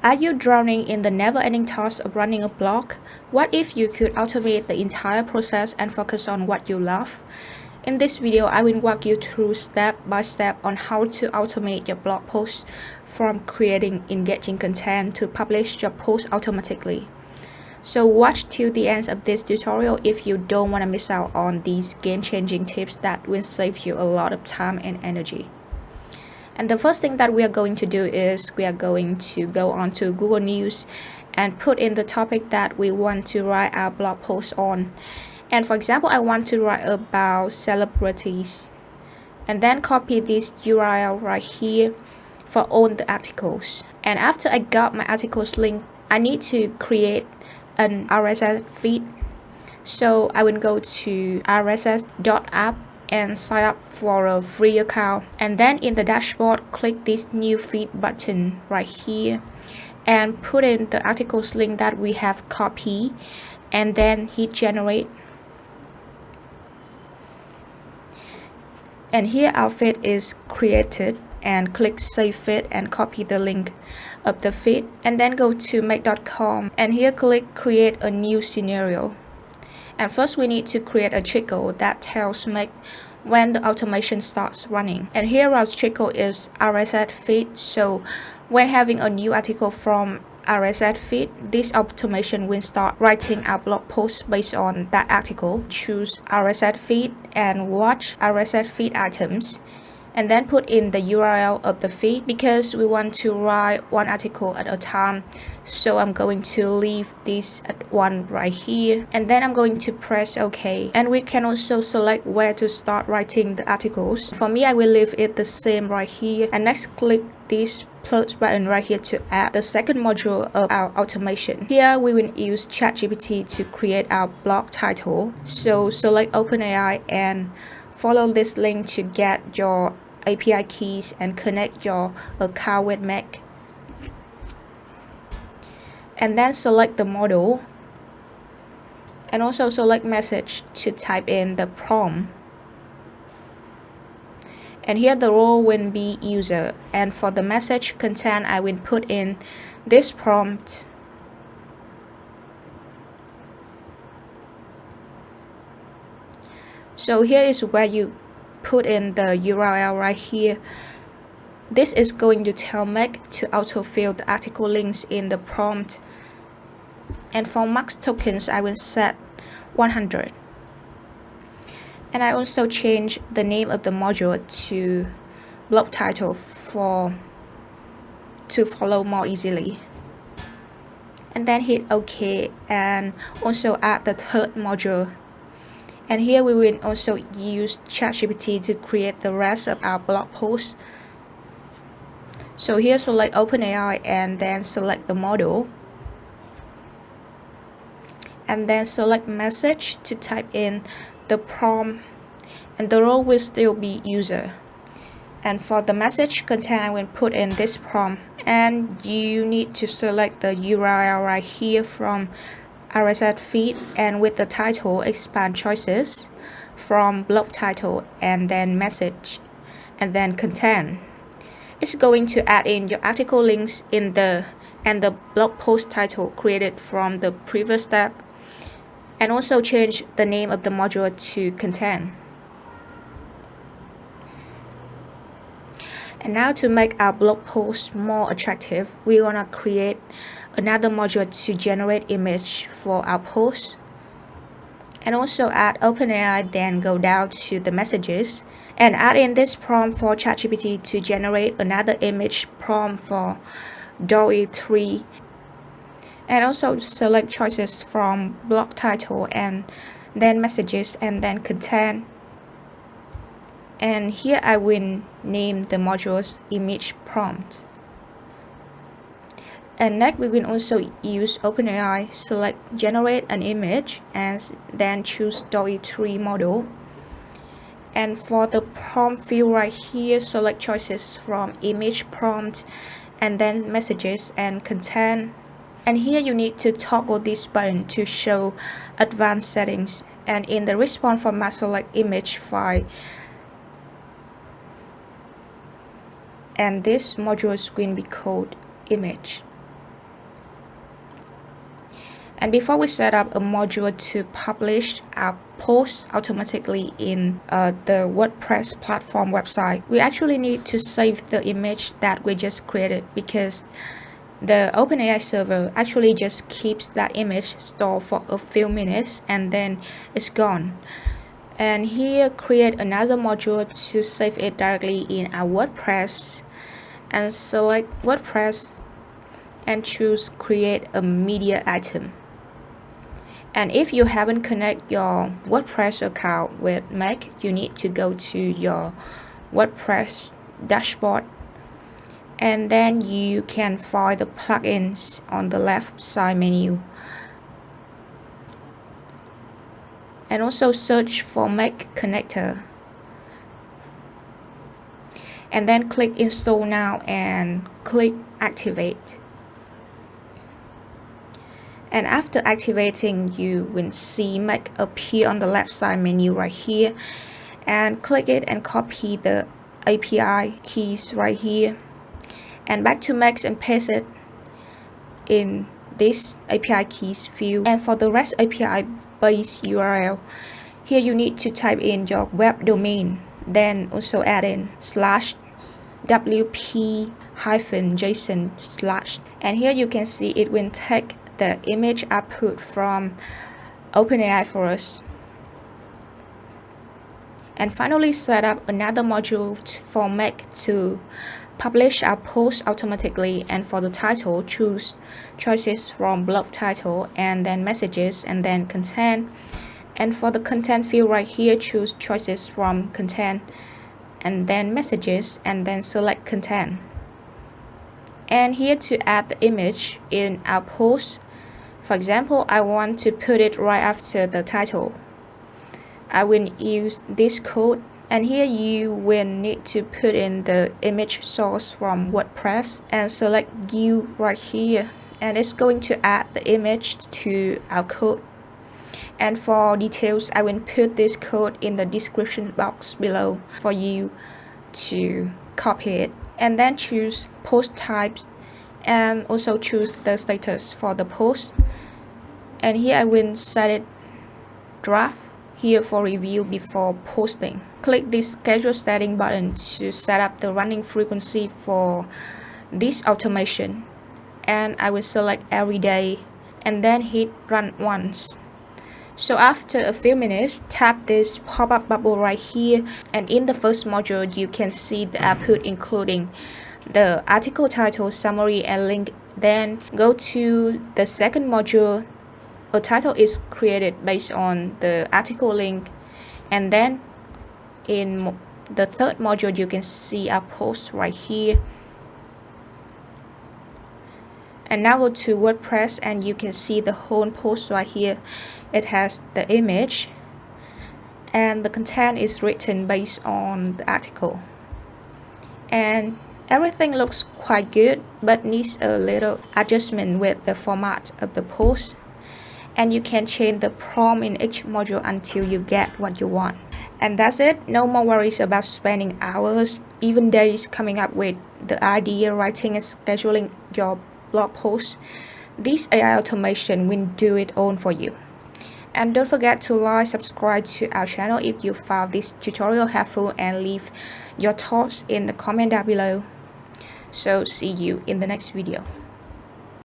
Are you drowning in the never-ending task of running a blog? What if you could automate the entire process and focus on what you love? In this video, I will walk you through step by step on how to automate your blog posts, from creating engaging content to publish your post automatically. So watch till the end of this tutorial if you don't want to miss out on these game-changing tips that will save you a lot of time and energy. And the first thing that we are going to do is we are going to go on to Google News and put in the topic that we want to write our blog post on. And for example, I want to write about celebrities. And then copy this URL right here for all the articles. And after I got my articles link, I need to create an RSS feed. So I will go to rss.app and sign up for a free account, and then in the dashboard click this new feed button right here and put in the articles link that we have copied, and then hit generate. And here our feed is created, and click save feed and copy the link of the feed, and then go to make.com and here click create a new scenario. And first we need to create a trickle that tells Make when the automation starts running. And here our trickle is RSS feed, so when having a new article from RSS feed, this automation will start writing our blog post based on that article. Choose RSS feed and watch RSS feed items, and then put in the URL of the feed because we want to write one article at a time. So I'm going to leave this at one right here, and then I'm going to press OK. And we can also select where to start writing the articles. For me, I will leave it the same right here, and next click this plus button right here to add the second module of our automation. Here we will use ChatGPT to create our blog title. So select OpenAI and follow this link to get your API keys and connect your account with Mac. And then select the model, and also select message to type in the prompt. And here the role will be user, and for the message content I will put in this prompt. So here is where you put in the URL right here. This is going to tell Mac to autofill the article links in the prompt. And for max tokens, I will set 100. And I also change the name of the module to blog title to follow more easily. And then hit OK, and also add the third module. And here we will also use ChatGPT to create the rest of our blog post. So here select OpenAI and then select the model. And then select message to type in the prompt, and the role will still be user. And for the message content, I will put in this prompt, and you need to select the URL right here from RSS feed, and with the title expand choices from blog title and then message and then content. It's going to add in your article links in the blog post title created from the previous step, and also change the name of the module to content. And now to make our blog post more attractive, we want to create another module to generate image for our post. And also add OpenAI, then go down to the messages and add in this prompt for ChatGPT to generate another image prompt for DALL-E 3. And also select choices from blog title and then messages and then content. And here I will name the module's image prompt. And next we will also use OpenAI, select generate an image and then choose DALL-E 3 model. And for the prompt field right here, select choices from image prompt and then messages and content. And here you need to toggle this button to show advanced settings, and in the response format select image file and this module screen be called image. And before we set up a module to publish our post automatically in the WordPress platform website, we actually need to save the image that we just created, because the OpenAI server actually just keeps that image stored for a few minutes and then it's gone. And here, create another module to save it directly in our WordPress, and select WordPress and choose create a media item. And if you haven't connected your WordPress account with Mac, you need to go to your WordPress dashboard, and then you can find the plugins on the left side menu, and also search for Mac connector, and then click install now and click activate. And after activating, you will see Mac appear on the left side menu right here, and click it and copy the API keys right here and back to Mac and paste it in this API keys field. And for the REST API base URL, here you need to type in your web domain, then also add in /wp-json/ and here you can see it will take the image output from OpenAI for us. And finally, set up another module for Mac to publish our post automatically. And for the title, choose choices from blog title, and then messages, and then content. And for the content field right here, choose choices from content, and then messages, and then select content. And here to add the image in our post, for example, I want to put it right after the title. I will use this code, and here you will need to put in the image source from WordPress and select you right here, and it's going to add the image to our code. And for details, I will put this code in the description box below for you to copy it. And then choose post types, and also choose the status for the post. And here I will set it draft here for review before posting. Click this schedule setting button to set up the running frequency for this automation, and I will select every day and then hit run once. So after a few minutes, tap this pop-up bubble right here, and in the first module you can see the output including the article title, summary, and link. Then go to the second module. A title is created based on the article link, and then in the third module you can see our post right here. And now go to WordPress, and you can see the whole post right here. It has the image, and the content is written based on the article, and everything looks quite good, but needs a little adjustment with the format of the post. And you can change the prompt in each module until you get what you want. And that's it. No more worries about spending hours, even days, coming up with the idea, writing, and scheduling your blog post. This AI automation will do it all for you. And don't forget to like, subscribe to our channel if you found this tutorial helpful, and leave your thoughts in the comment down below. So see you in the next video.